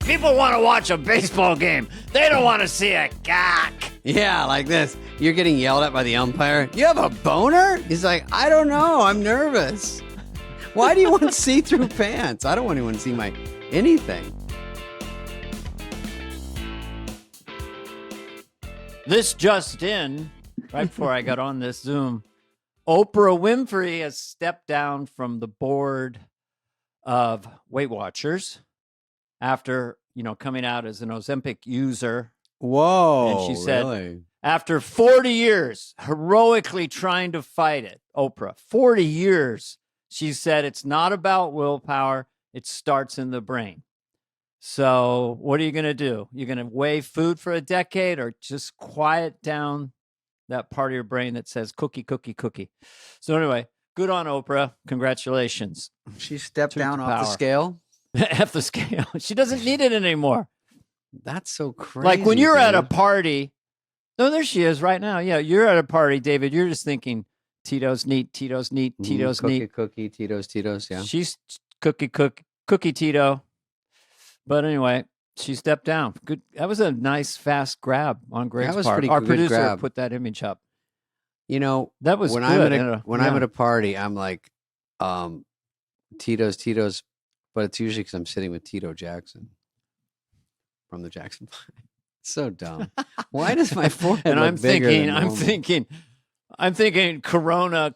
People want to watch a baseball game. They don't want to see a cock. Yeah, like this. You're getting yelled at by the umpire. You have a boner? He's like, I don't know. I'm nervous. Why do you want see-through pants? I don't want anyone to see my anything. This just in, right before I got on this Zoom, Oprah Winfrey has stepped down from the board of Weight Watchers after, coming out as an Ozempic user. Whoa, and she said, really? After 40 years heroically trying to fight it, Oprah, 40 years, she said it's not about willpower. It starts in the brain. So what are you going to do? You're going to weigh food for a decade or just quiet down that part of your brain that says cookie, cookie, cookie. So anyway, good on Oprah. Congratulations. She stepped down off the scale? F the scale. She doesn't need it anymore. That's so crazy. Like when you're at a party. No, there she is right now. Yeah, you're at a party, David. You're just thinking, Tito's neat, Tito's neat, Tito's neat. Cookie, Tito's, yeah. She's cookie Tito. But anyway, she stepped down. Good. That was a nice, fast grab on Greg's part. Pretty Our good producer grab. put that image up. That was when good. When I'm at a party, I'm like, Tito's, but it's usually because I'm sitting with Tito Jackson from the Jackson 5. So dumb. Why does my forehead and look I'm bigger thinking, than normal? I'm thinking Corona,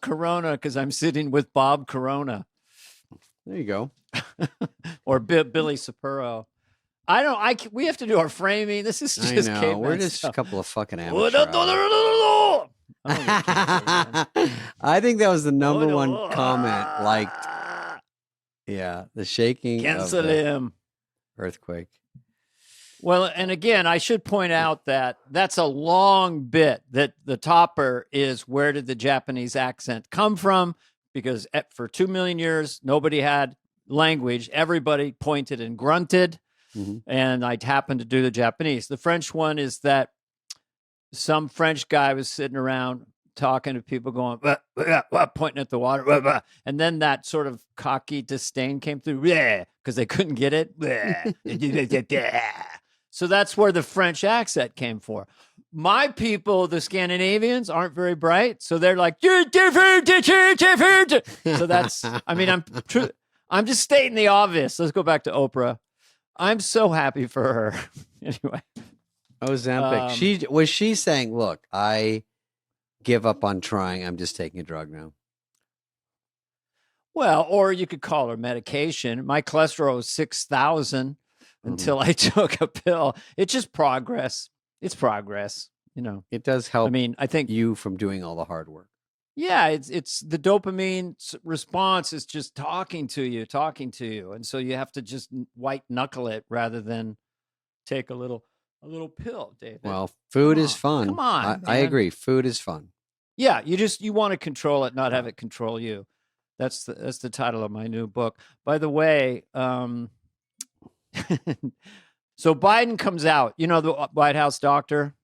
because I'm sitting with Bob Corona. There you go. Or Billy Sapuro. We have to do our framing. This is just I know. caveman We're just stuff. a couple of fucking amateurs. I think that was the number one comment liked. Yeah, the shaking Cancel of the him. earthquake. Well, and again, I should point out that that's a long bit that the topper is where did the Japanese accent come from? Because for 2 million years, nobody had language. Everybody pointed and grunted. Mm-hmm. And I happened to do the Japanese. The French one is that some French guy was sitting around talking to people going, pointing at the water. And then that sort of cocky disdain came through because they couldn't get it. So that's where the French accent came for. My people, the Scandinavians, aren't very bright. So they're like, you're different. So that's, I'm just stating the obvious. Let's go back to Oprah. I'm so happy for her. Anyway. Ozempic. Was she saying, look, I give up on trying. I'm just taking a drug now. Well, or you could call her medication. My cholesterol was 6,000 until I took a pill. It's just progress. It's progress. It does help. I think you from doing all the hard work. Yeah, it's the dopamine response is just talking to you. And so you have to just white knuckle it rather than take a little pill, David. Well, food is fun. Come on. I agree. Food is fun. Yeah, you want to control it, not have it control you. That's the title of my new book. By the way, so Biden comes out, the White House doctor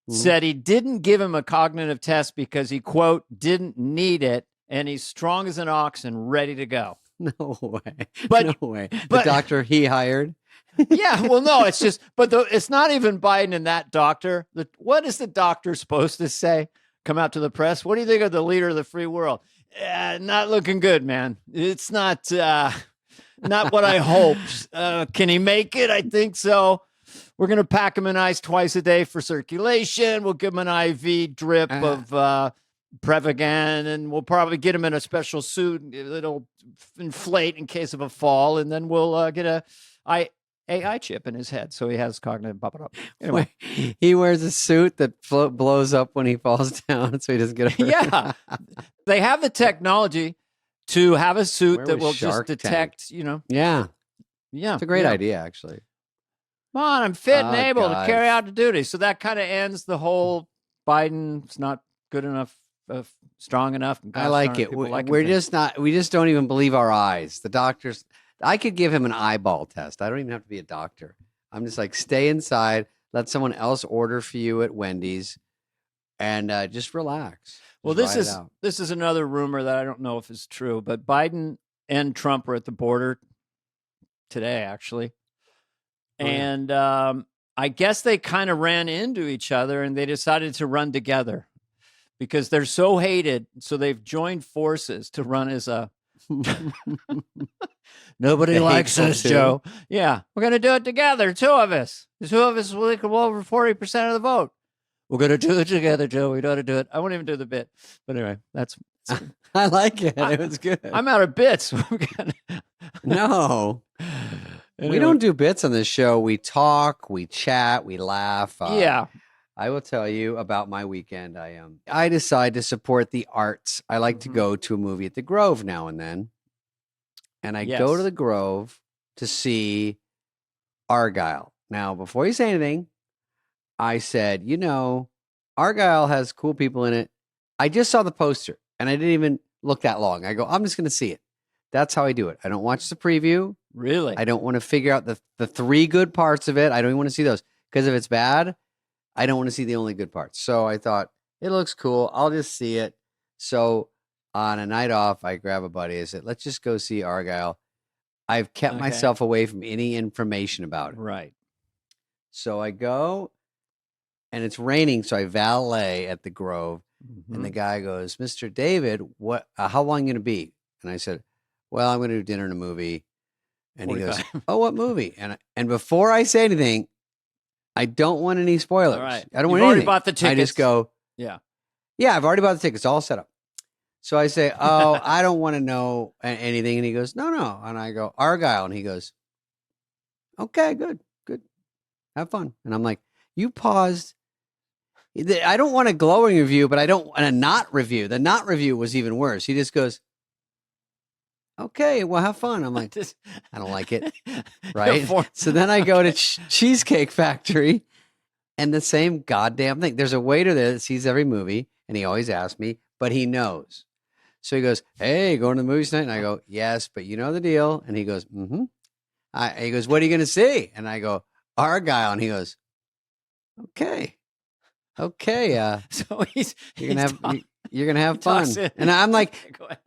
said he didn't give him a cognitive test because he, quote, didn't need it. And he's strong as an ox and ready to go. No way. But, no way. The doctor he hired. Yeah. Well, no, it's just, it's not even Biden and that doctor. What is the doctor supposed to say? Come out to the press. What do you think of the leader of the free world? Not looking good, man. It's not what I hoped. Can he make it? I think so. We're going to pack him in ice twice a day for circulation. We'll give him an IV drip of Prevagan, and we'll probably get him in a special suit that'll inflate in case of a fall, and then we'll get a AI chip in his head so he has cognitive bubble up. Anyway. He wears a suit that blows up when he falls down so he doesn't get hurt. Yeah. They have the technology to have a suit that will Shark just detect, Yeah. Yeah. It's a great idea, actually. Come on, I'm fit and able to carry out the duty. So that kind of ends the whole Biden's not good enough, strong enough. I like it. We just don't even believe our eyes. The doctors, I could give him an eyeball test. I don't even have to be a doctor. I'm just like, stay inside, let someone else order for you at Wendy's, and just relax. Well, this is another rumor that I don't know if it's true, but Biden and Trump are at the border today, actually. And I guess they kind of ran into each other and they decided to run together because they're so hated. So they've joined forces to run as a. Nobody The likes hateful us, two. Joe. Yeah, we're going to do it together. Two of us. The two of us will equal over 40% of the vote. We're going to do it together, Joe. We know how to do it. I won't even do the bit. But anyway, that's. I like it. It was good. I'm out of bits. No. Anyway. We don't do bits on this show. We talk, we chat, we laugh. Yeah. I will tell you about my weekend. I decide to support the arts. I like to go to a movie at the Grove now and then. And I go to the Grove to see Argyle. Now, before you say anything, I said, Argyle has cool people in it. I just saw the poster and I didn't even look that long. I go, I'm just going to see it. That's how I do it. I don't watch the preview. Really? I don't want to figure out the three good parts of it. I don't even want to see those because if it's bad, I don't want to see the only good parts. So I thought it looks cool. I'll just see it. So on a night off, I grab a buddy. I said, let's just go see Argyle. I've kept myself away from any information about it. Right. So I go and it's raining. So I valet at the Grove and the guy goes, Mr. David, how long are you going to be? And I said, well, I'm going to do dinner and a movie. And 45. He goes, oh, what movie? And before I say anything, I don't want any spoilers. All right. I don't You've want anything. already bought the tickets. I just go, yeah, I've already bought the tickets, all set up. So I say, oh, I don't want to know anything. And he goes, no. And I go, Argyle. And he goes, okay, good. Have fun. And I'm like, you paused. I don't want a glowing review, but I don't want a not review. The not review was even worse. He just goes, okay, well, have fun. I'm like, I don't like it. Right. So then I go to Cheesecake Factory and the same goddamn thing. There's a waiter there that sees every movie and he always asks me, but he knows. So he goes, hey, going to the movies tonight? And I go, yes, but you know the deal. And he goes, he goes, what are you going to see? And I go, Argyle. And he goes, okay. So you're gonna have fun. And I'm like,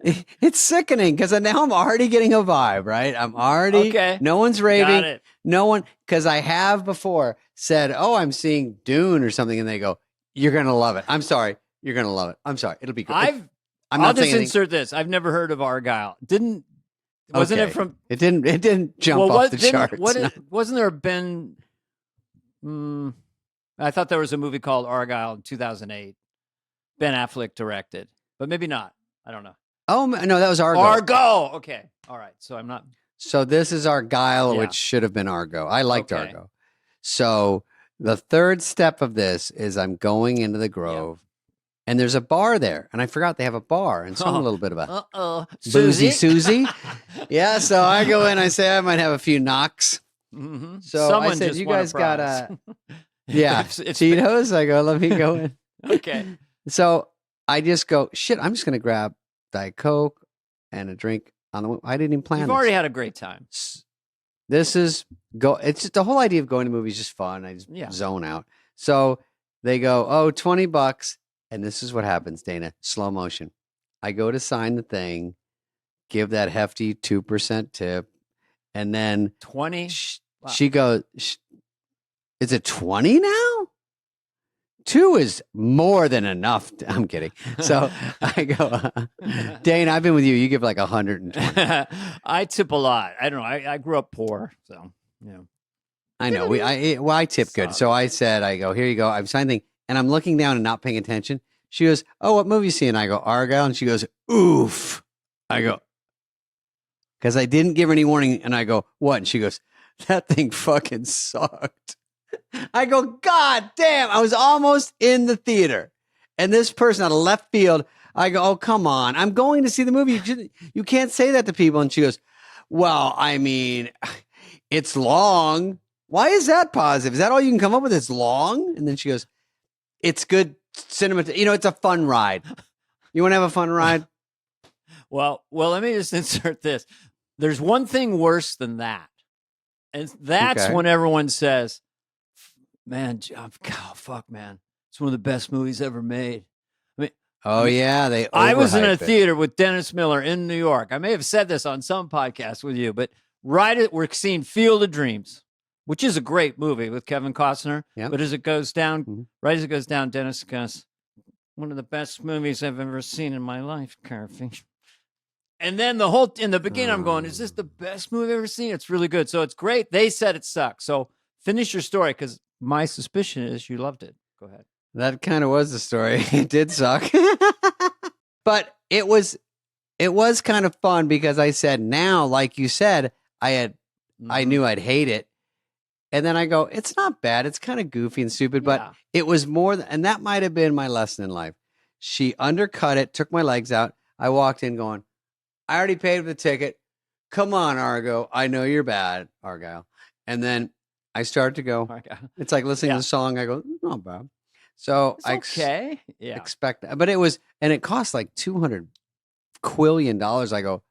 it's sickening because now I'm already getting a vibe, right? I'm already, no one's raving. No one, because I have before said, oh, I'm seeing Dune or something. And they go, you're going to love it. I'm sorry. You're going to love it. I'm sorry. It'll be good. I'll just insert this. I've never heard of Argyle. Wasn't it from? It didn't jump off the charts. Wasn't there been? I thought there was a movie called Argyle in 2008. Ben Affleck directed, but maybe not. I don't know. Oh no, that was Argo. Argo. Okay. All right. So I'm not. So this is Argyle, which should have been Argo. I liked Argo. So the third step of this is I'm going into the Grove. And there's a bar there. And I forgot they have a bar. And so I'm a little bit of a boozy Susie. Yeah. So I go in, I say I might have a few knocks. Mm-hmm. So someone I said, just you won guys a prize. got it's Tito's. I go, let me go in. Okay. So I just go, shit, I'm just going to grab Diet Coke and a drink on the way. I didn't even plan You've already had a great time. It's just the whole idea of going to movies is just fun. I just zone out. So they go, oh, $20. And this is what happens, Dana. Slow motion. I go to sign the thing, give that hefty 2% tip, and then 20. She goes, is it 20 now? 2 is more than enough. I'm kidding. So I go, Dana, I've been with you. You give like 120. I tip a lot. I don't know. I grew up poor, so I know. I tip good. So I said, I go, here you go. I'm signing. And I'm looking down and not paying attention. She goes, oh, what movie you seeing? I go, Argyle. And she goes, oof. I go, because I didn't give her any warning. And I go, what? And she goes, that thing fucking sucked. I go, God damn. I was almost in the theater. And this person out of left field, I go, oh, come on. I'm going to see the movie. You can't say that to people. And she goes, well, I mean, it's long. Why is that positive? Is that all you can come up with? It's long? And then she goes, it's good cinema. It's a fun ride. You want to have a fun ride? Well, let me just insert this. There's one thing worse than that. And that's when everyone says, man, oh, fuck, man. It's one of the best movies ever made. I was in a theater with Dennis Miller in New York. I may have said this on some podcast with you, but we're seeing Field of Dreams. which is a great movie with Kevin Costner. Yep. But as it goes down, Mhm. right as it goes down, Dennis goes, one of the best movies I've ever seen in my life, Carvey. And then in the beginning, I'm going, is this the best movie I've ever seen? It's really good. So it's great. They said it sucks. So finish your story, because my suspicion is you loved it. Go ahead. That kind of was the story. It did suck. But it was kind of fun because I said, now, like you said, I knew I'd hate it. And then I go, it's not bad. It's kind of goofy and stupid, but it was more and that might have been my lesson in life. She undercut it, took my legs out. I walked in going, I already paid for the ticket. Come on, Argo. I know you're bad, Argyle. And then I started to go, it's like listening to the song. I go, not bad. So it's I expect that. But it cost like $200 quillion. I go,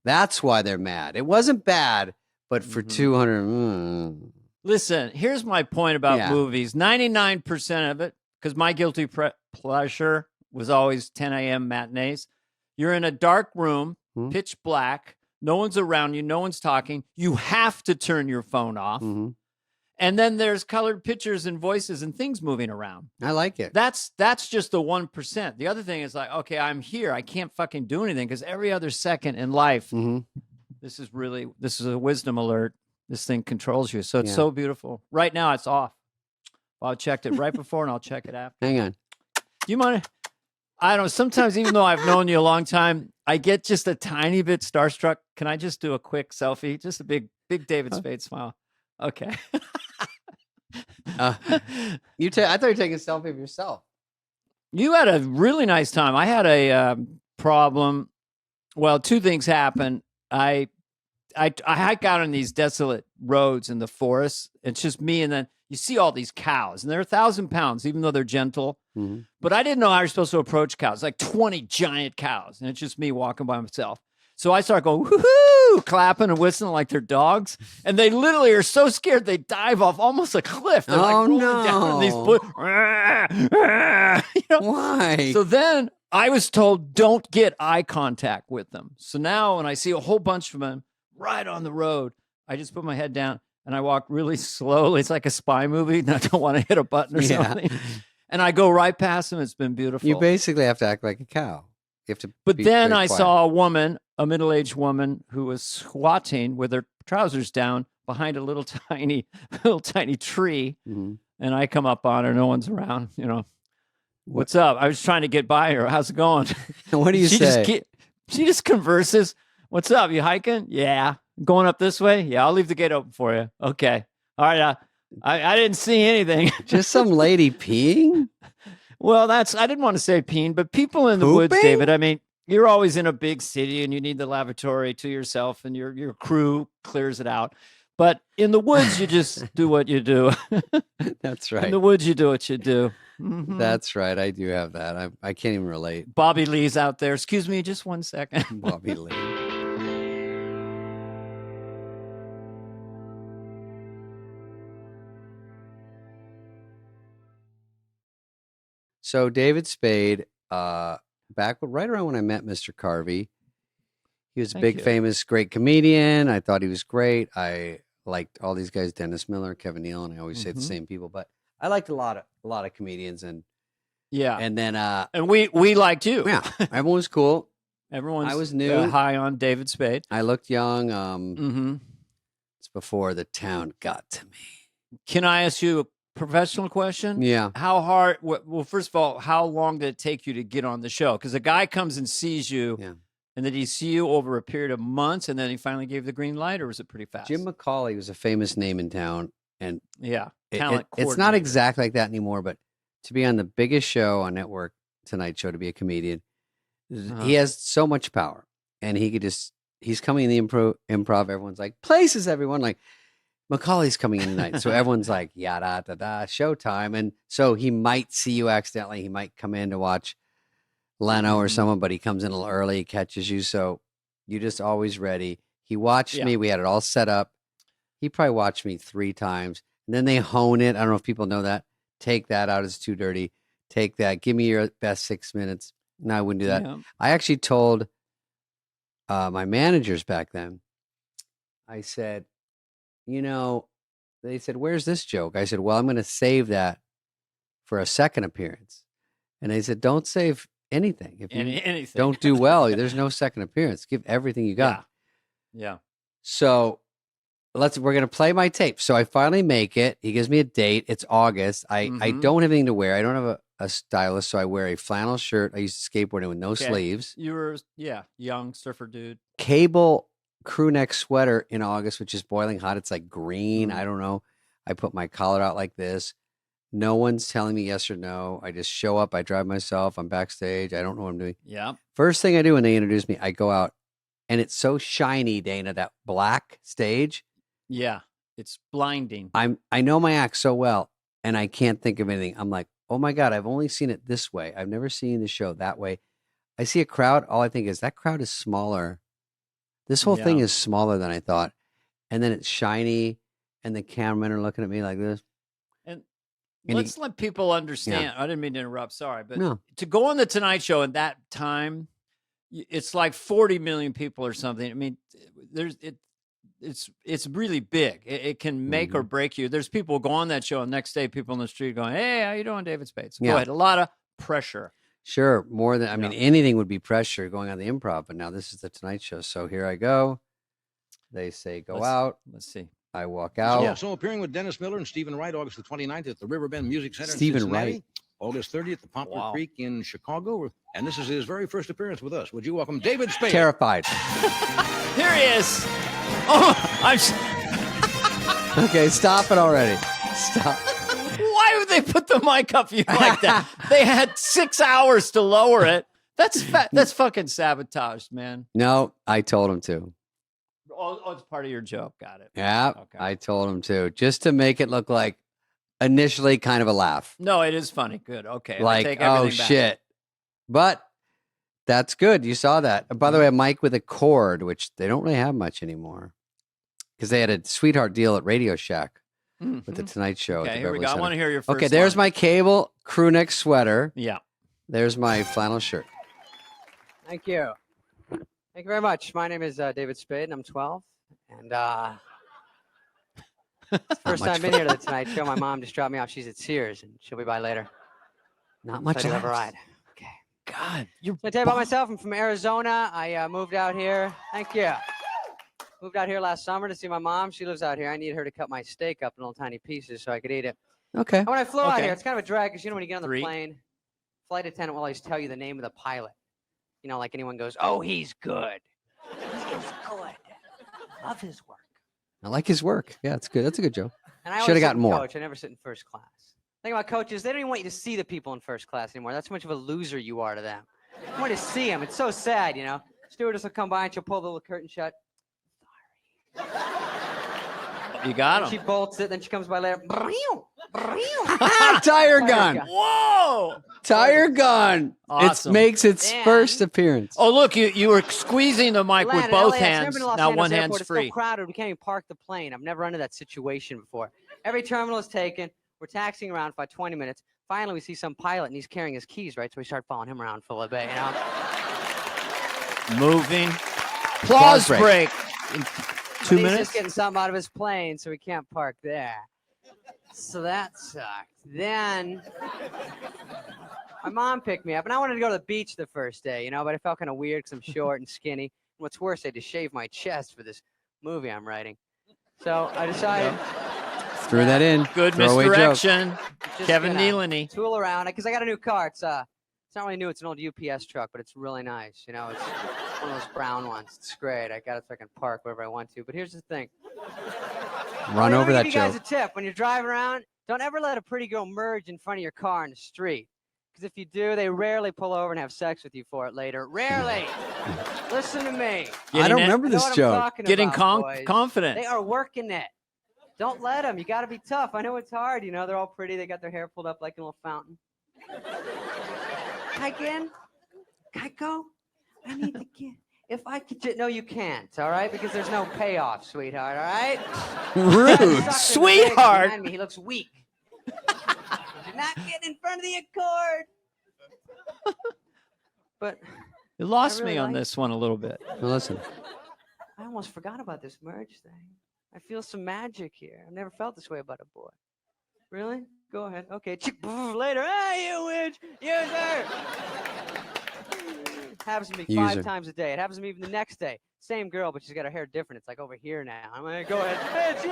that's why they're mad. It wasn't bad, but for 200. Listen, here's my point about movies. 99% of it, because my guilty pleasure was always 10 a.m. matinees. You're in a dark room, pitch black. No one's around you. No one's talking. You have to turn your phone off. And then there's colored pictures and voices and things moving around. I like it. That's just the 1%. The other thing is like, okay, I'm here. I can't fucking do anything because every other second in life, this is a wisdom alert. This thing controls you. So it's so beautiful. Right now it's off. I checked it right before and I'll check it after. Hang on. Do you mind? I don't know. Sometimes, even though I've known you a long time, I get just a tiny bit starstruck. Can I just do a quick selfie? Just a big David Spade smile. Okay. I thought you were taking a selfie of yourself. You had a really nice time. I had a problem. Well, two things happened. I hike out on these desolate roads in the forest. It's just me, and then you see all these cows, and they're 1,000 pounds, even though they're gentle. But I didn't know how you're supposed to approach cows, like 20 giant cows, and it's just me walking by myself. So I start going, woohoo, clapping and whistling like they're dogs. And they literally are so scared they dive off almost a cliff. They're like rolling down these Why? So then I was told, don't get eye contact with them. So now when I see a whole bunch of them right on the road, I just put my head down and I walk really slowly. It's like a spy movie. And I don't want to hit a button or something. And I go right past them. It's been beautiful. You basically have to act like a cow. You have to. But then I saw a woman, a middle-aged woman, who was squatting with her trousers down behind a little tiny tree. And I come up on her. No one's around. What's up? I was trying to get by her. How's it going? What do you say? She just converses. What's up? You hiking? Yeah. Going up this way? Yeah. I'll leave the gate open for you. Okay. All right. I didn't see anything. Just some lady peeing? Well, I didn't want to say peeing, but people in the woods, David, I mean, you're always in a big city and you need the lavatory to yourself and your crew clears it out. But in the woods, you just do what you do. That's right. In the woods, you do what you do. That's right. I do have that. I can't even relate. Bobby Lee's out there. Excuse me, just 1 second. Bobby Lee. So David Spade, back right around when I met Mr. Carvey, he was a big, famous, great comedian. I thought he was great. I liked all these guys, Dennis Miller, Kevin Neal, and I always say the same people, but I liked a lot of comedians, and and then and we liked you. Yeah, everyone was cool. I was new, high on David Spade. I looked young. It's before the town got to me. Can I ask you a professional question? Yeah. How hard? Well, first of all, how long did it take you to get on the show? Because a guy comes and sees you. Yeah. And did he see you over a period of months, and then he finally gave the green light, or was it pretty fast? Jim McCauley was a famous name in town, and talent. It's not exactly like that anymore. But to be on the biggest show on network, Tonight Show, to be a comedian, he has so much power, and he's coming in the improv. Everyone's like, places, everyone like Macaulay's coming in tonight, so everyone's like, yada da da, showtime, and so he might see you accidentally. He might come in to watch Leno or someone, but he comes in a little early, catches you. So you're just always ready. He watched me. We had it all set up. He probably watched me 3 times. And then they hone it. I don't know if people know that. Take that out. It's too dirty. Take that. Give me your best 6 minutes. No, I wouldn't do that. Yeah. I actually told my managers back then, I said, the they said, "Where's this joke?" I said, "Well, I'm going to save that for a second appearance." And they said, "Don't save anything. If you Anything. don't do well, there's no second appearance. Give everything you got." Yeah. So we're going to play my tape. So I finally make it. He gives me a date. It's August. I don't have anything to wear. I don't have a stylist. So I wear a flannel shirt. I used to skateboarding with no sleeves. You were, young surfer dude. Cable crew neck sweater in August, which is boiling hot. It's like green. I don't know. I put my collar out like this. No one's telling me yes or no. I just show up. I drive myself. I'm backstage. I don't know what I'm doing. Yeah. First thing I do when they introduce me, I go out, and it's so shiny, Dana, that black stage. Yeah. It's blinding. I know my act so well, and I can't think of anything. I'm like, oh my God, I've only seen it this way. I've never seen the show that way. I see a crowd. All I think is that crowd is smaller. This whole thing is smaller than I thought. And then it's shiny, and the cameramen are looking at me like this. And let's let people understand. Yeah. I didn't mean to interrupt. Sorry. But No. to go on the Tonight Show at that time, it's like 40 million people or something. I mean, it's really big. It can make or break you. There's people go on that show, and next day people in the street going, "Hey, how you doing, David Spade?" So go ahead. A lot of pressure. Sure. More than, I mean, anything would be pressure going on the Improv, but now this is the Tonight Show. So here I go. They say, go out. Let's see. I walk out. Also appearing with Dennis Miller and Stephen Wright, August the 29th at the Riverbend Music Center Stephen in Cincinnati. Wright. August 30th at Poplar Creek in Chicago. And this is his very first appearance with us. Would you welcome David Spade? Terrified. Here he is. Oh, Okay, stop it already. Stop. Why would they put the mic up you like that? They had 6 hours to lower it. That's fucking sabotaged, man. No, I told him to. Oh, it's part of your joke. Got it. Yeah, Okay. I told him to, just to make it look like initially kind of a laugh. No, it is funny. Good. Okay. Like, I take oh everything back. shit. But that's good. You saw that. By the way, a mic with a cord, which they don't really have much anymore, because they had a sweetheart deal at Radio Shack with the Tonight Show. Okay, at the here we Beverly go. I Center. want to hear your first Okay, there's line. my cable crew neck sweater. Yeah. There's my flannel shirt. Thank you. Thank you very much. My name is David Spade, and I'm 12. And it's the first time I've been here to the Tonight Show. My mom just dropped me off. She's at Sears, and she'll be by later. Not much. So I have a ride. Okay. God, you're. So I tell you about myself. I'm from Arizona. I moved out here. Thank you. Moved out here last summer to see my mom. She lives out here. I need her to cut my steak up in little tiny pieces so I could eat it. Okay. And when I flew out Okay. here, it's kind of a drag because you know when you get on the 3. plane, flight attendant will always tell you the name of the pilot. You know, like anyone goes, "Oh, he's good. He's good. Love his work." I like his work. Yeah, it's good. That's a good joke. And I Shoulda always sit gotten in more. Coach. I never sit in first class. Thing about coaches, they don't even want you to see the people in first class anymore. That's how much of a loser you are to them. You want to see them. It's so sad, you know. Stewardess will come by and she'll pull the little curtain shut. You got And she him. bolts it. Then she comes by later. Tire gun. Whoa. Tire gun. Awesome. It makes its And- first appearance. Oh, look, you were squeezing the mic with Atlanta, both LAX. Never hands. been to Los Now Angeles one Airport. hand's It's so free. crowded, we can't even park the plane. I've never run into that situation before. Every terminal is taken. We're taxiing around for about 20 minutes. Finally, we see some pilot, and he's carrying his keys, right? So we start following him around for a little bit, you know? Moving. Applause break. break. In But 2 he's minutes. just getting something out of his plane, so we can't park there. So that sucked. Then my mom picked me up, and I wanted to go to the beach the first day, you know, but I felt kind of weird because I'm short and skinny. And what's worse, I had to shave my chest for this movie I'm writing. So I decided Threw that in. Good Throwaway joke. misdirection. just Kevin gonna Nealon. tool around it because I got a new car. It's not really new. It's an old UPS truck, but it's really nice. You know, it's one of those brown ones. It's great. I got it so I can park wherever I want to. But here's the thing. Run Let over me that give you guys joke. a tip. When you're driving around, don't ever let a pretty girl merge in front of your car in the street. Because if you do, they rarely pull over and have sex with you for it later. Rarely. Listen to me. I don't Getting it- remember I know this what I'm joke. talking Getting about, boys. confident. They are working it. Don't let them. You got to be tough. I know it's hard. You know, they're all pretty. They got their hair pulled up like a little fountain. Hi, again. Geico? I need to get. If I could. No, you can't. All right? Because there's no payoff, sweetheart. All right? Rude. Sucker in the big Sweetheart. behind me, he looks weak. You're not getting in front of the Accord. But You lost I really me on like- this one a little bit. Well, listen. I almost forgot about this merge thing. I feel some magic here. I've never felt this way about a boy. Really? Go ahead. Okay. Later. Hey, you witch. User. Happens to me User. 5 times a day. It happens to me even the next day. Same girl, but she's got her hair different. It's like over here now. I'm like, go ahead. Hey, it's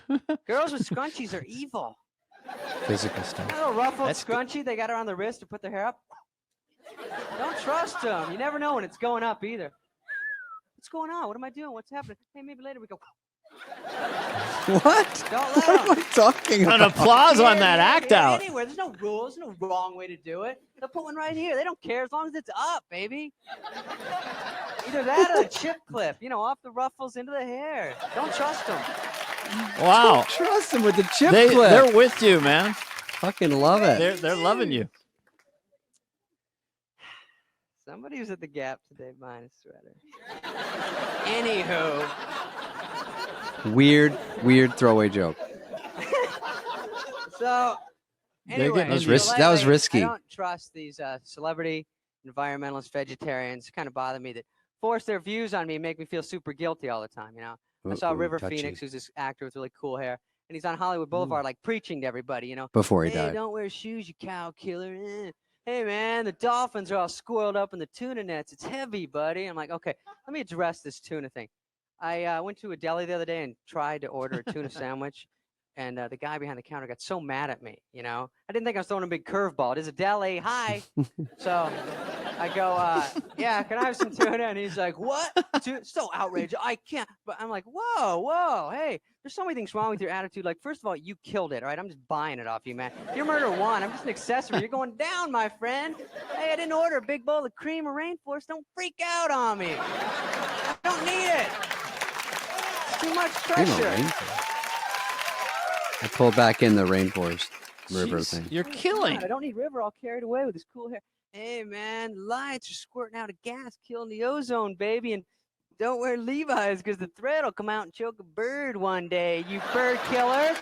you. Girls with scrunchies are evil. Physical stuff. That little ruffled That's scrunchie they got around the wrist to put their hair up. Don't trust them. You never know when it's going up either. What's going on? What am I doing? What's happening? Hey, maybe later we go. What? Don't let What am them. I talking An about? applause on that act Here, out. Anywhere. There's no rules. There's no wrong way to do it. They'll put one right here. They don't care as long as it's up, baby. Either that or the chip clip. You know, off the ruffles into the hair. Don't trust them. Wow. Trust him with the chip They're clip. with you, man. Fucking love it. They're loving you. Somebody was at the Gap today buying a sweater. Anywho. Weird throwaway joke. So, They're anyway. getting That was so that was lately, risky. I don't trust these celebrity environmentalists, vegetarians. Kind of bother me that force their views on me and make me feel super guilty all the time, you know? I saw Ooh, River touchy. Phoenix, who's this actor with really cool hair, and he's on Hollywood Boulevard, like preaching to everybody, you know? Before he Hey, died. don't wear shoes, you cow killer. Hey, man, the dolphins are all squirreled up in the tuna nets. It's heavy, buddy. I'm like, okay, let me address this tuna thing. I went to a deli the other day and tried to order a tuna sandwich, and the guy behind the counter got so mad at me, you know? I didn't think I was throwing a big curveball. It is a deli. Hi. So I go, yeah, can I have some tuna? And he's like, what? So outrageous. I can't. But I'm like, whoa, hey, there's so many things wrong with your attitude. Like, first of all, you killed it, all right? I'm just buying it off you, man. You're murder one. I'm just an accessory. You're going down, my friend. Hey, I didn't order a big bowl of cream or rainforest. Don't freak out on me. I don't need it. It's too much pressure. I pulled back in the rainforest river Jeez, thing. You're Come on, killing. I don't need River all carried away with his cool hair. Hey, man, lights are squirting out of gas, killing the ozone, baby. And don't wear Levi's because the thread will come out and choke a bird one day. You bird killer,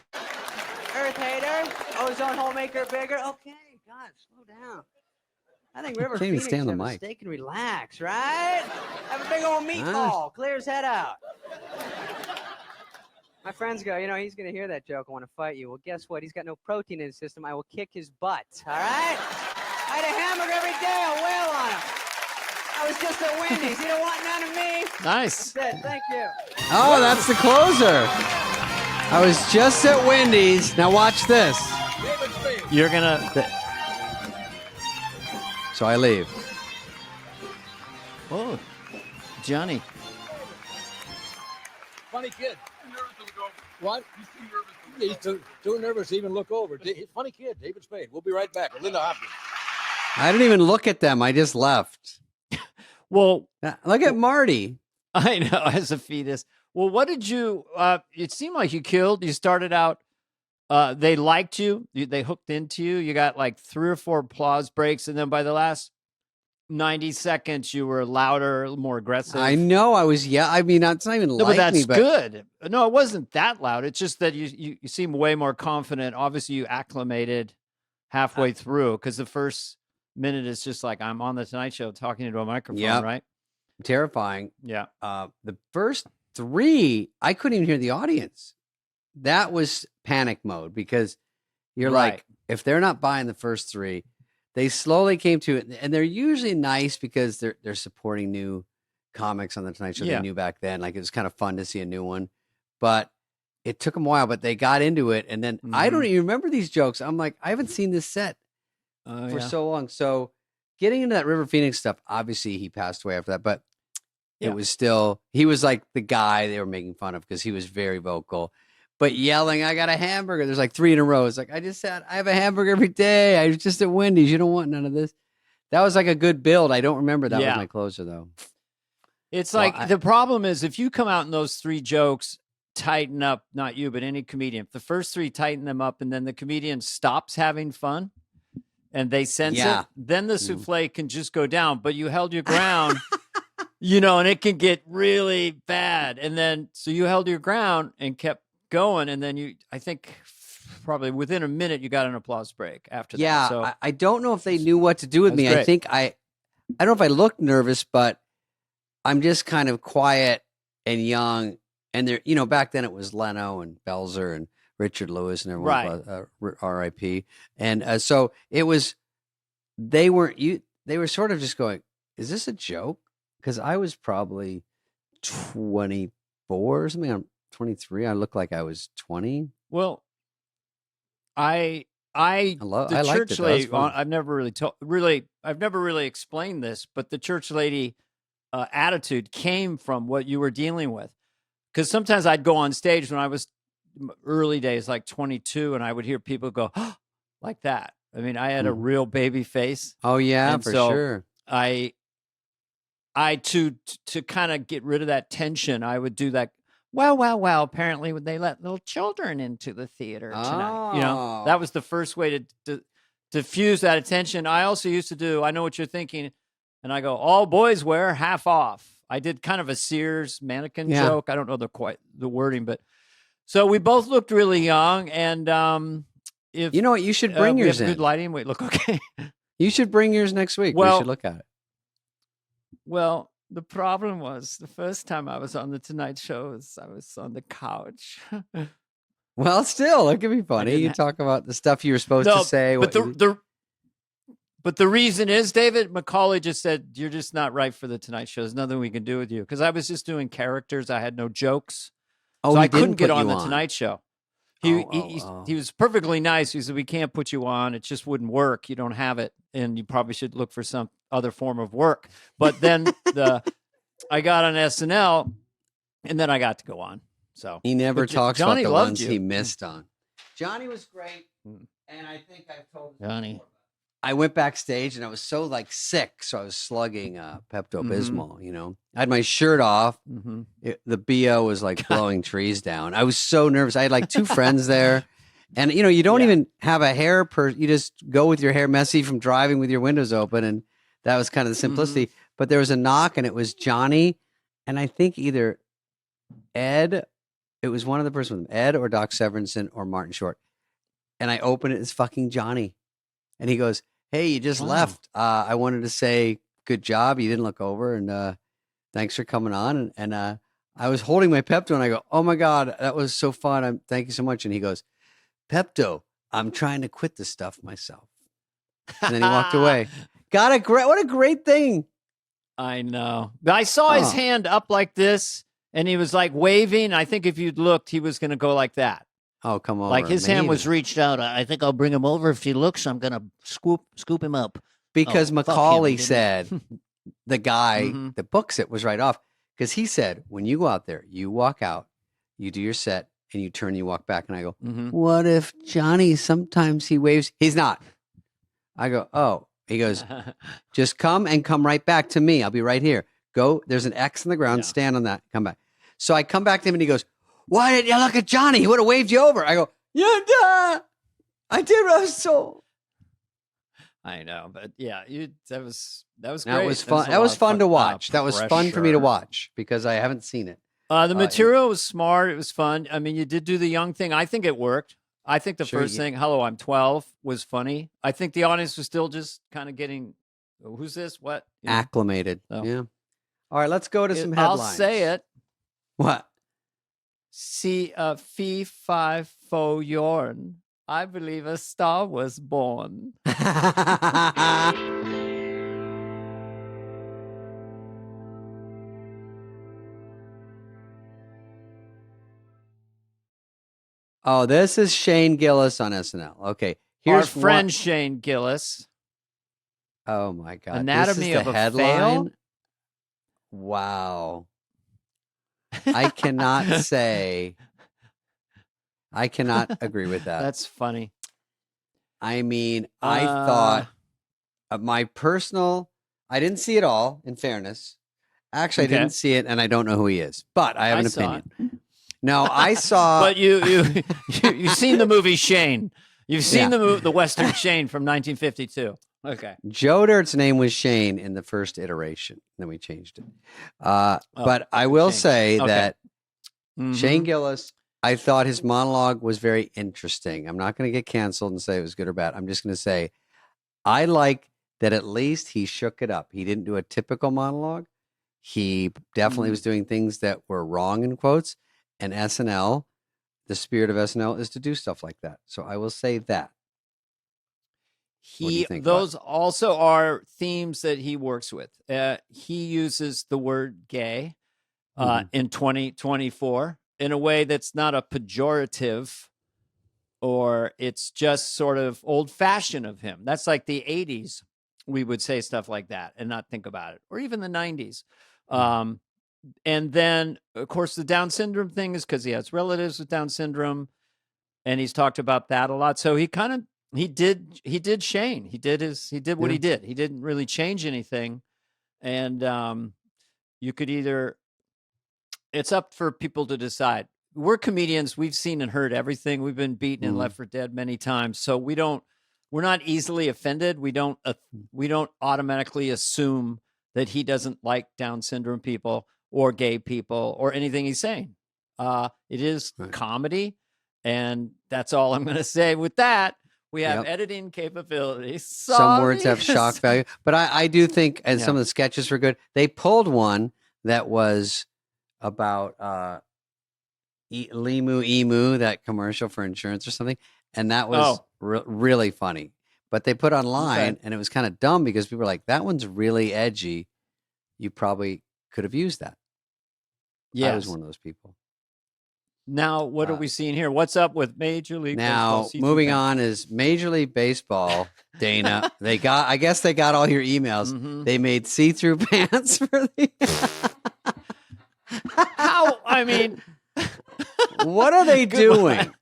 earth hater, ozone hole maker bigger. Okay, God, slow down. I think River Can't even Phoenix stand the have a mic. steak and relax, right? Have a big old meatball, clear his head out. My friends go, you know, he's going to hear that joke. I want to fight you. Well, guess what? He's got no protein in his system. I will kick his butt. All right? I had a hamburger every day. I'll wail on him. I was just at Wendy's. He don't want none of me. Nice. That's it. Thank you. Oh, that's the closer. I was just at Wendy's. Now watch this. You're gonna. So I leave. Oh, Johnny. Funny kid. What? Yeah, he's too nervous to even look over. Funny kid, David Spade. We'll be right back with Linda Hopkins. I didn't even look at them. I just left. Well, Look at Marty. I know, as a fetus. Well, what did you? It seemed like you killed. You started out. They liked you. They hooked into you. You got like 3 or 4 applause breaks, and then by the last 90 seconds, you were louder, more aggressive. I know. I was. Yeah. I mean, it's not even No, like but that's me. But good. No, it wasn't that loud. It's just that you seem way more confident. Obviously, you acclimated halfway through because the first minute is just like I'm on the Tonight Show talking into a microphone, Yep. right? terrifying. Yeah. The first 3, I couldn't even hear the audience. That was panic mode because you're Right. like, if they're not buying the first 3, they slowly came to it, and they're usually nice because they're supporting new comics on the Tonight Show. Yeah. They knew back then, like it was kind of fun to see a new one, but it took them a while. But they got into it, and then I don't even remember these jokes. I'm like, I haven't seen this set for so long. So getting into that River Phoenix stuff, obviously he passed away after that, but Yeah. it was still, he was like the guy they were making fun of because he was very vocal. But yelling, I got a hamburger. There's like 3 in a row. It's like, I just said, I have a hamburger every day. I was just at Wendy's. You don't want none of this. That was like a good build. I don't remember. That Yeah. was my closer, though. It's Well, like the problem is if you come out in those 3 jokes, tighten up, not you, but any comedian. If the first 3 tighten them up and then the comedian stops having fun and they sense Yeah. it, then the souffle can just go down. But you held your ground, and it can get really bad. And then, so you held your ground and kept going. And then I think probably within a minute, you got an applause break after Yeah. that. So I don't know if they knew what to do with That's me. I great. think I don't know if I looked nervous, but I'm just kind of quiet and young, and they're, you know, back then it was Leno and Belzer and Richard Lewis and everyone, R.I.P. And so it was, they were sort of just going, is this a joke? Because I was probably 24 or something. I'm 23. I look like I was 20. Well, the liked church it. That was lady. fun. I've never really explained this, but the church lady attitude came from what you were dealing with. Because sometimes I'd go on stage when I was early days, like 22, and I would hear people go like that. I mean, I had a real baby face. Oh yeah, and for so sure. I to kind of get rid of that tension, I would do that. Well, apparently they let little children into the theater tonight. You know, that was the first way to diffuse that attention. I also used to do, I know what you're thinking, and I go, all boys wear half off. I did kind of a Sears mannequin joke. I don't know the wording, but so we both looked really young. And if you know what, you should bring yours in. Good lighting. Wait, look okay. You should bring yours next week. We should look at it. Well, the problem was the first time I was on the Tonight Show, I was on the couch. Well, still, it could be funny. You talk about the stuff you were supposed to say. But the reason is, David, Macaulay just said, you're just not right for the Tonight Show. There's nothing we can do with you. Because I was just doing characters. I had no jokes. So I couldn't get on the Tonight Show. He was perfectly nice. He said, we can't put you on. It just wouldn't work. You don't have it. And you probably should look for some other form of work. But then I got on SNL, and then I got to go on. So he never talks Johnny about the loved ones you. he missed on. Johnny was great. And I think I've told Johnny. Before. I went backstage and I was so like sick. So I was slugging Pepto-Bismol, you know. I had my shirt off. The BO was like blowing trees down. I was so nervous. I had like 2 friends there. And, you know, you don't even have a hair you just go with your hair messy from driving with your windows open. And that was kind of the simplicity. But there was a knock and it was Johnny. And I think either Ed, it was one of the person, Ed or Doc Severinsen or Martin Short. And I open it, it's fucking Johnny. And he goes, hey, you just left. I wanted to say good job. You didn't look over. And thanks for coming on. And I was holding my Pepto and I go, oh my God, that was so fun. Thank you so much. And he goes, Pepto, I'm trying to quit this stuff myself. And then he walked away. What a great thing. I know. I saw his hand up like this and he was like waving. I think if you'd looked, he was going to go like that. Oh, come on. Like his hand was reached out. I think I'll bring him over. If he looks, I'm going to scoop him up. Because Macaulay said the guy that books it was right off. Because he said, when you go out there, you walk out, you do your set, and you turn, you walk back. And I go, what if Johnny, sometimes he waves? He's not. I go, oh. He goes, just come and come right back to me. I'll be right here. Go. There's an X in the ground. Stand on that. Come back. So I come back to him and he goes, why didn't you look at Johnny? He would have waved you over. I go, yeah, I did. I was so. I know, but yeah, that was great. That was fun. That was fun to watch. That was fun for me to watch because I haven't seen it. The material was smart. It was fun. I mean, you did do the young thing. I think it worked. I think the first thing, hello, I'm 12, was funny. I think the audience was still just kind of getting, who's this? What? Acclimated. Yeah. All right, let's go to some headlines. I'll say it. What? See a fee, 5, 4 yarn. I believe a star was born. Oh, this is Shane Gillis on SNL. Okay. Here's our friend Shane Gillis. Oh my God. Anatomy this is of the a headline. Fail? Wow. I cannot agree with that. That's funny. I mean, I thought my personal, I didn't see it all, in fairness. Actually, I didn't see it, and I don't know who he is, but I have an opinion. No, I saw. But you've seen the movie Shane. You've seen the Western Shane from 1952. Okay. Joe Dirt's name was Shane in the first iteration. Then we changed it. But I will say that Shane Gillis, I thought his monologue was very interesting. I'm not going to get canceled and say it was good or bad. I'm just going to say I like that at least he shook it up. He didn't do a typical monologue. He definitely was doing things that were wrong in quotes. And SNL, the spirit of SNL is to do stuff like that. So I will say that. What do you think, Those also are themes that he works with. He uses the word gay in 2024 in a way that's not a pejorative, or it's just sort of old fashioned of him. That's like the 80s. We would say stuff like that and not think about it, or even the 90s. And then, of course, the Down syndrome thing is because he has relatives with Down syndrome, and he's talked about that a lot. So he did Shane. He did what he did. He didn't really change anything. And you could it's up for people to decide. We're comedians. We've seen and heard everything. We've been beaten and left for dead many times. So we're not easily offended. We don't automatically assume that he doesn't like Down syndrome people or gay people or anything he's saying. It is comedy. And that's all I'm going to say with that. We have editing capabilities. Some words have shock value, but I do think, and some of the sketches were good. They pulled one that was about Limu Emu, that commercial for insurance or something, and that was really funny. But they put online, and it was kind of dumb because people were like, "That one's really edgy. You probably could have used that." Yeah, I was one of those people. Now, what are we seeing here? What's up with Major League Baseball? Now, moving on is Major League Baseball, Dana. I guess they got all your emails. They made see-through pants for the... How? I mean... What are they doing?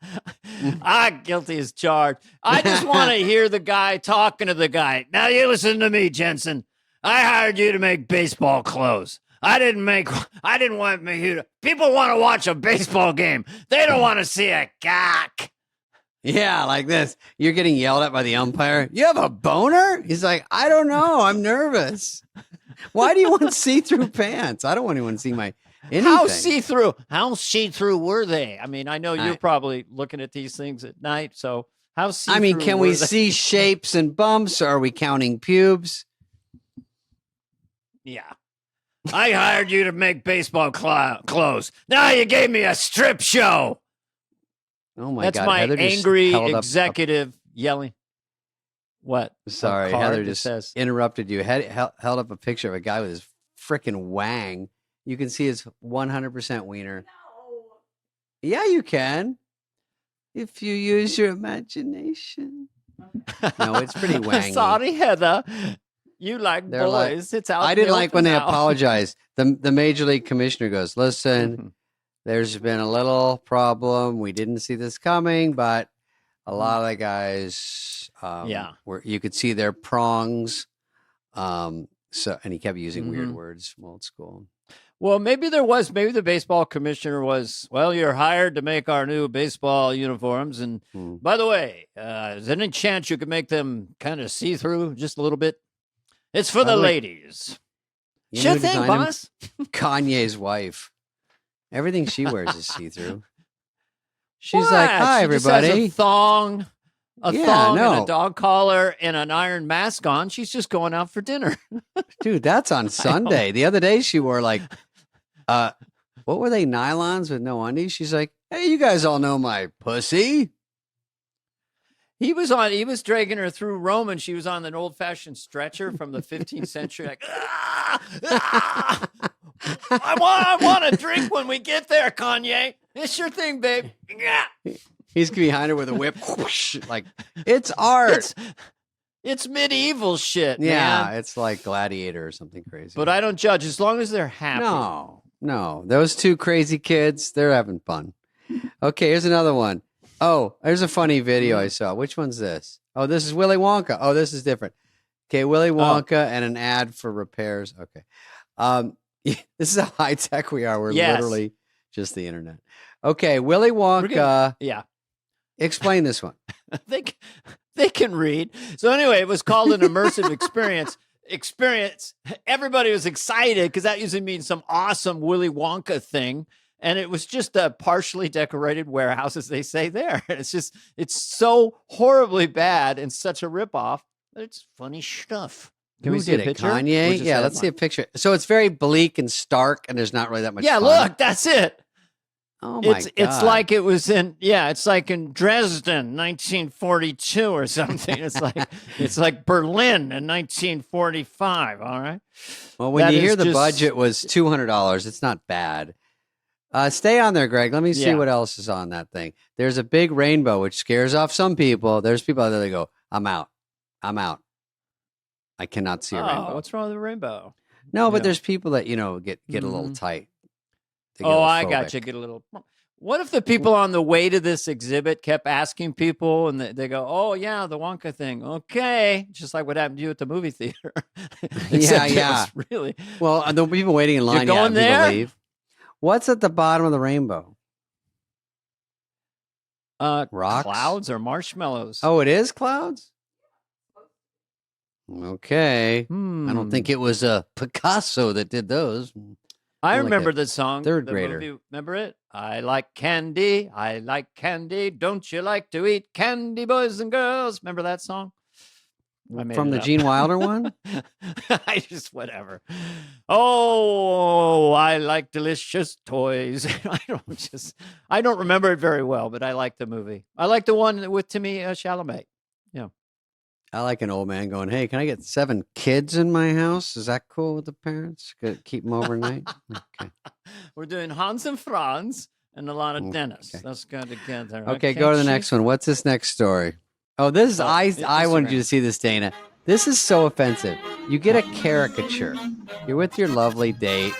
Guilty as charged. I just want to hear the guy talking to the guy. Now, you listen to me, Jensen. I hired you to make baseball clothes. I didn't want me here. People want to watch a baseball game. They don't want to see a cock. Yeah, like this. You're getting yelled at by the umpire. You have a boner? He's like, I don't know. I'm nervous. Why do you want see-through pants? I don't want anyone to see my anything. How see-through were they? I mean, I know you're probably looking at these things at night. So how see-through? I mean, can we see shapes and bumps? Or are we counting pubes? Yeah. I hired you to make baseball clothes. Now you gave me a strip show. Oh my God! That's my angry executive yelling. What? Sorry, Heather just interrupted you. Held up a picture of a guy with his frickin' wang. You can see his 100% wiener. No. Yeah, you can. If you use your imagination. No, it's pretty wangy. Sorry, Heather. You like boys. Like, it's out. I didn't like when they apologized. The Major League Commissioner goes, listen, there's been a little problem. We didn't see this coming, but a lot of the guys, you could see their prongs. And he kept using weird words from old school. Well, maybe the baseball commissioner was, well, you're hired to make our new baseball uniforms. And by the way, is there any chance you could make them kind of see-through just a little bit? It's for the ladies. Sure thing, boss. Kanye's wife. Everything she wears is see-through. She's like, hi, everybody. Just has a thong and a dog collar and an iron mask on. She's just going out for dinner. Dude, that's on Sunday. The other day she wore like, what were they, nylons with no undies? She's like, hey, you guys all know my pussy. He was dragging her through Rome, and she was on an old-fashioned stretcher from the 15th century. Like, I want a drink when we get there, Kanye. It's your thing, babe. He's behind her with a whip. Like, it's art. It's medieval shit, yeah, man. It's like Gladiator or something crazy. But I don't judge as long as they're happy. No. Those two crazy kids, they're having fun. Okay, here's another one. Oh, there's a funny video I saw. Which one's this? Oh, this is Willy Wonka. Oh, this is different. Okay, Willy Wonka and an ad for repairs. Okay. This is how high tech we are. We're literally just the internet. Okay, Willy Wonka. Explain this one. They can read. So anyway, it was called an immersive experience. Everybody was excited because that usually means some awesome Willy Wonka thing. And it was just a partially decorated warehouse, as they say there. It's so horribly bad and such a ripoff that it's funny stuff. Can we Who see did a it? picture? Or Kanye? just Yeah, a let's see a headline? picture. So it's very bleak and stark, and there's not really that much Yeah, fun. look, that's it. Oh my God. It's like it was it's like in Dresden, 1942 or something. It's like Berlin in 1945. All right. Well, when That you is hear the just- budget was $200, it's not bad. Stay on there, Greg. Let me see Yeah. what else is on that thing. There's a big rainbow, which scares off some people. There's people out there that go, I'm out. I'm out. I cannot see a rainbow. What's wrong with the rainbow? No, but Yeah. there's people that, get a little Mhm. tight. They get a Oh, little I got phobic. you. Get a little. What if the people on the way to this exhibit kept asking people, and they go, "Oh yeah, the Wonka thing." Okay, just like what happened to you at the movie theater. Except it yeah. was really. Well, the people waiting in line, going people there? leave. What's at the bottom of the rainbow? Rocks? Clouds or marshmallows? Oh, it is clouds? Okay. I don't think it was Picasso that did those. I like remember a the song. third the grader. movie, remember it? I like candy. I like candy. Don't you like to eat candy, boys and girls? Remember that song? I made From it the up. Gene Wilder one? I just whatever. Oh, I like delicious toys. I don't remember it very well, but I like the movie. I like the one with Timmy Chalamet. Yeah. I like an old man going, hey, can I get 7 kids in my house? Is that cool with the parents? Could keep them overnight? Okay. We're doing Hans and Franz and Alana Dennis. Okay. Let's go together. Okay, go to the next one. What's this next story? Oh, this is I wanted you Instagram. to see this, Dana. This is so offensive. You get a caricature. You're with your lovely date.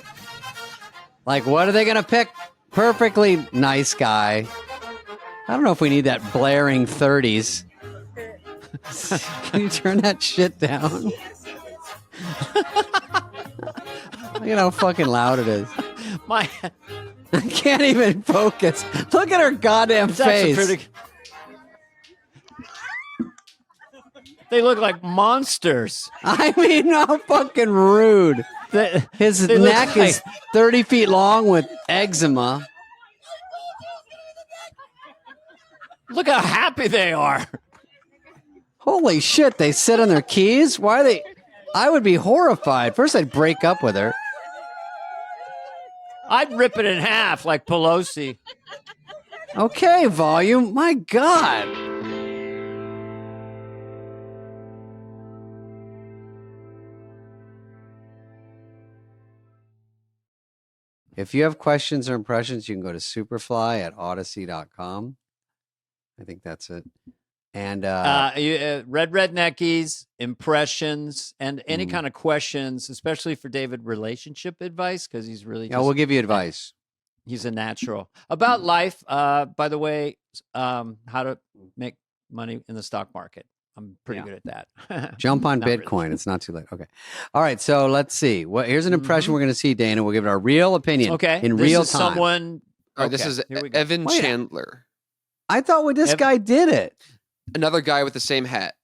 Like, what are they going to pick? Perfectly nice guy. I don't know if we need that blaring 30s. Can you turn that shit down? Look at how fucking loud it is. My I can't even focus. Look at her goddamn it's actually face. pretty. They look like monsters. I mean, how fucking rude. His They look neck is 30 feet long with eczema. Look how happy they are. Holy shit, they sit on their keys? Why are they? I would be horrified. First, I'd break up with her. I'd rip it in half like Pelosi. Okay, volume. My God. If you have questions or impressions, you can go to Superfly at odyssey.com. I think that's it. And Red Redneckies, impressions, and any Mm. kind of questions, especially for David, relationship advice, because he's really yeah, we'll give you advice. he's a natural. About life, by the way, how to make money in the stock market. I'm pretty Yeah. good at that. Jump on Not really. Bitcoin. It's not too late. Okay. All right. So let's see. Here's an impression we're going to see, Dana. We'll give it our real opinion. Okay. In this real is time. Someone. All right, this Okay, is here we go. Evan Wait. Chandler, I thought this Ev- guy did it. another guy with the same hat.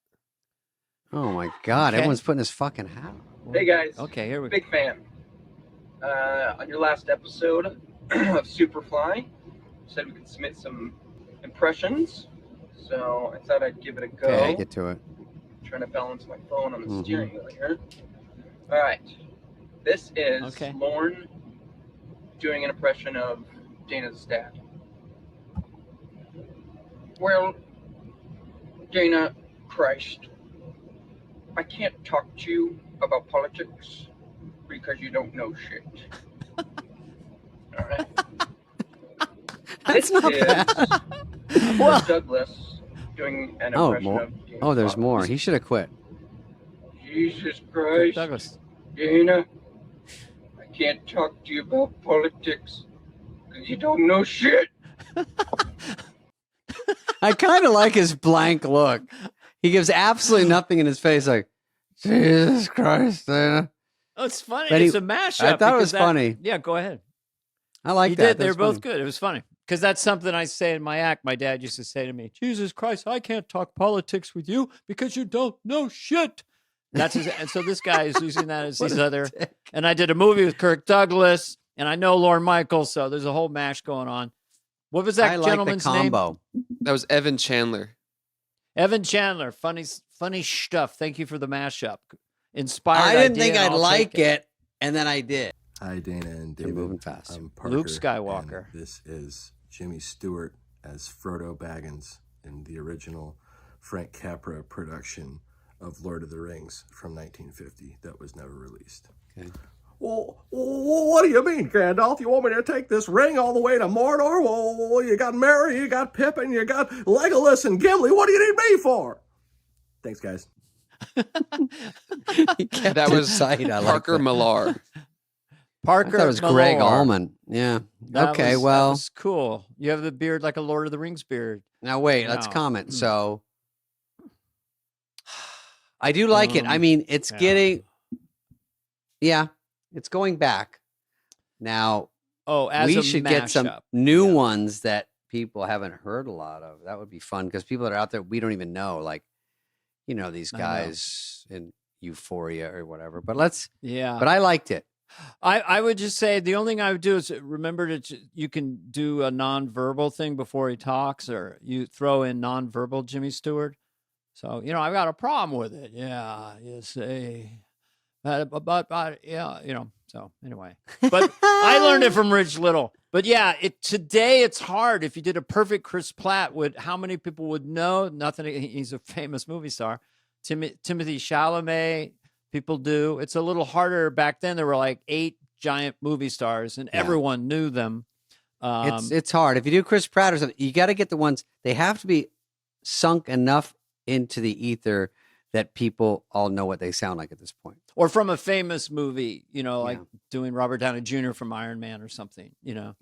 Oh my God. Okay. Everyone's putting his fucking hat on. Hey guys, Okay, here we go. big fan. On your last episode of Superfly, you said we could submit some impressions, so I thought I'd give it a go. Okay, get to it. Trying to balance my phone on the Mhm. steering wheel here. All right, this is Okay. Lauren doing an impression of Dana's dad. Well, Dana, Christ, I can't talk to you about politics because you don't know shit. All right. That's This not is bad. Kirk Douglas doing an Oh, impression more. of Dana's Oh, there's father. more. He should have quit. Jesus Kirk Christ, Douglas. Dana, I can't talk to you about politics because you don't know shit. I kind of like his blank look. He gives absolutely nothing in his face. Like, Jesus Christ, Dana. Oh, it's funny. But It's he- a mashup. I thought it because was funny. Yeah, go ahead. I like He that. did. They were That's both funny. good. It was funny because that's something I say in my act. My dad used to say to me, "Jesus Christ, I can't talk politics with you because you don't know shit." That's his, and so this guy is using that as What his a other. dick. And I did a movie with Kirk Douglas, and I know Lorne Michaels, so there's a whole mash going on. What was that I like the gentleman's name? combo. That was Evan Chandler. Evan Chandler. Funny stuff. Thank you for the mashup. inspired. I didn't idea, think and I'd I'll like take it, and then I did. Hi, Dana and David. You're moving fast. I'm Parker, Luke Skywalker. and this is Jimmy Stewart as Frodo Baggins in the original Frank Capra production of Lord of the Rings from 1950 that was never released. Okay. Well, what do you mean, Gandalf? You want me to take this ring all the way to Mordor? Well, you got Merry, you got Pippin, you got Legolas and Gimli. What do you need me for? Thanks, guys. That was Parker Millar. Parker. That was Greg Millar. Allman. Yeah. That Okay. was- Well, that was cool. You have the beard like a Lord of the Rings beard. now wait. Let's No. comment. So, I do like it. I mean, it's yeah. getting. Yeah, it's going back. Now Oh, as we a should get some mashup. new Yeah. ones that people haven't heard a lot of. That would be fun because people that are out there we don't even know, like, these I know. guys in Euphoria or whatever. But let's. Yeah. But I liked it. I would just say the only thing I would do is remember you can do a nonverbal thing before he talks, or you throw in nonverbal Jimmy Stewart. So, I've got a problem with it. Yeah, you say, but yeah, so anyway. But I learned it from Rich Little. But yeah, today it's hard. If you did a perfect Chris Pratt, how many people would know? Nothing. He's a famous movie star. Timothy Chalamet. People do. It's a little harder back then. There were like 8 giant movie stars, and everyone knew them. It's hard. If you do Chris Pratt or something, you got to get the ones. They have to be sunk enough into the ether that people all know what they sound like at this point. Or from a famous movie, like doing Robert Downey Jr. from Iron Man or something. Yeah.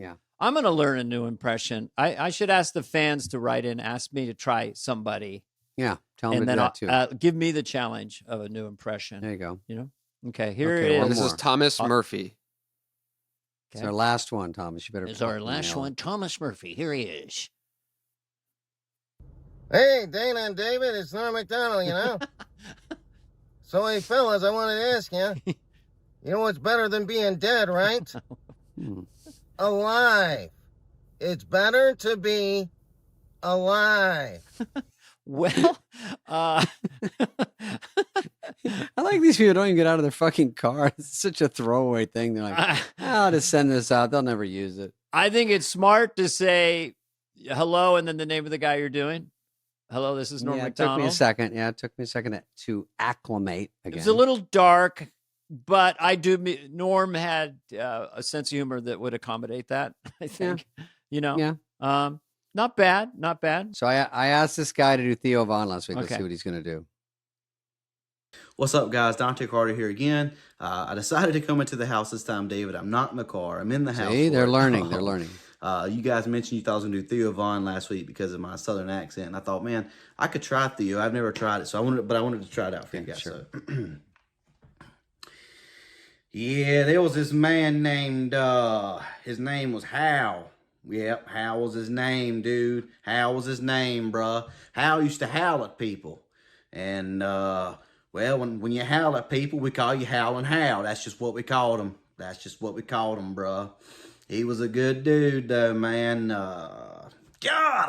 I'm going to learn a new impression. I should ask the fans to write in, ask me to try somebody. Yeah. Tell them And to then do that too. give me the challenge of a new impression. There you go. Okay, here Okay, it one is. This is more. Thomas Murphy. It's our last one, Thomas. You better. It's our fucking last nail it. one. Thomas Murphy. Here he is. Hey, Dana and David, it's Norm McDonald, So, hey, fellas, I wanted to ask you, you know what's better than being dead, right? Alive. It's better to be alive. Well, I like these people don't even get out of their fucking car. It's such a throwaway thing. They're like, I'll just send this out. They'll never use it. I think it's smart to say hello and then the name of the guy you're doing. Hello, this is Norm It McDonald. took me a second. Yeah, it took me a second to acclimate again. It's a little dark, but Norm had a sense of humor that would accommodate that, I think. Yeah. Not bad. Not bad. So I asked this guy to do Theo Von last week. Let's Okay. see what he's going to do. What's up, guys? Dante Carter here again. I decided to come into the house this time, David. I'm not in the car. I'm in the house. See, they're for it. learning. They're learning. You guys mentioned you thought I was going to do Theo Von last week because of my southern accent. And I thought, man, I could try Theo. I've never tried it, so I wanted to try it out for you guys. Sure. So. Yeah, there was this man named, his name was Hal. Yep, Hal was his name, dude. Hal was his name, bruh. Hal used to howl at people. And, well, when you howl at people, we call you Howlin' Hal. That's just what we called him. Bruh. He was a good dude, though, man. God,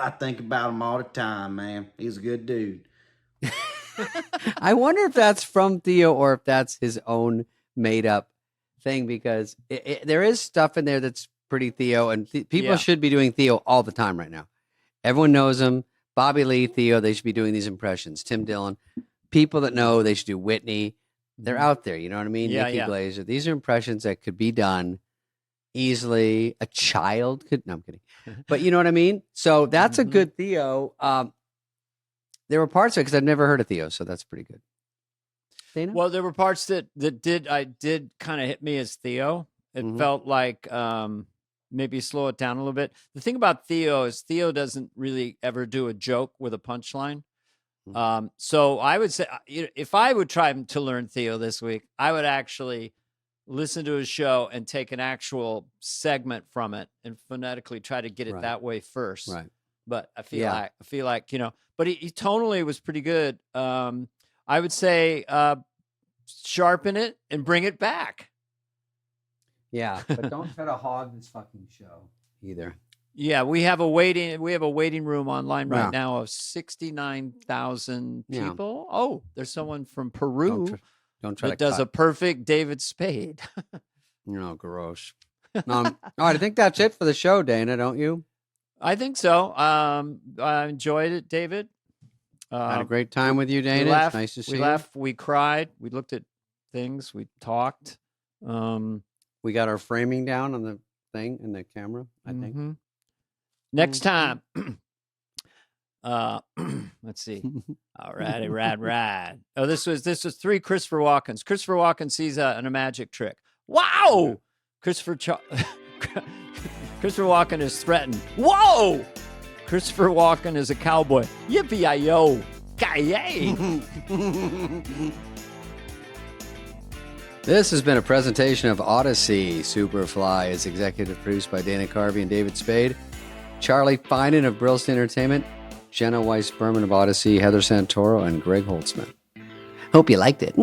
I think about him all the time, man. He's a good dude. I wonder if that's from Theo or if that's his own made up thing, because there is stuff in there that's pretty Theo, and people should be doing Theo all the time right now. Everyone knows him. Bobby Lee, Theo, they should be doing these impressions. Tim Dillon, people that know, they should do Whitney. They're out there, you know what I mean? Yeah, Nikki yeah. Glaser. These are impressions that could be done easily. A child could, no, I'm kidding. But you know what I mean? So that's a good Theo. There were parts of it because I've never heard of Theo, so that's pretty good. Dana? Well, there were parts that did kind of hit me as Theo. It felt like maybe slow it down a little bit. The thing about Theo is Theo doesn't really ever do a joke with a punchline. So I would say, if I would try to learn Theo this week, I would actually listen to his show and take an actual segment from it and phonetically try to get it that way first. Right. But I feel like, but he tonally was pretty good. I would say sharpen it and bring it back. Yeah, but don't try to hog this fucking show either. Yeah, we have a waiting room online right Yeah. now of 69,000 Yeah. people. Oh, there's someone from Peru. Don't try It to does cut. a perfect David Spade. No, gross. All right, I think that's it for the show, Dana, don't you? I think so. I enjoyed it, David. Had a great time with you, Dana. We laughed, It's nice to see we you. laughed, we cried, we looked at things, we talked. We got our framing down on the thing in the camera, I think. Mhm. Next time. Let's see. All righty, rad. Oh, this was 3 Christopher Walkens. Christopher Walken sees a magic trick. Wow! Christopher Walken is threatened. Whoa! Christopher Walken is a cowboy. Yippee-yi-yo! Kaye! This has been a presentation of Odyssey. Superfly is executive produced by Dana Carvey and David Spade. Charlie Finan of Brillstein Entertainment, Jenna Weiss-Berman of Odyssey, Heather Santoro, and Greg Holtzman. Hope you liked it.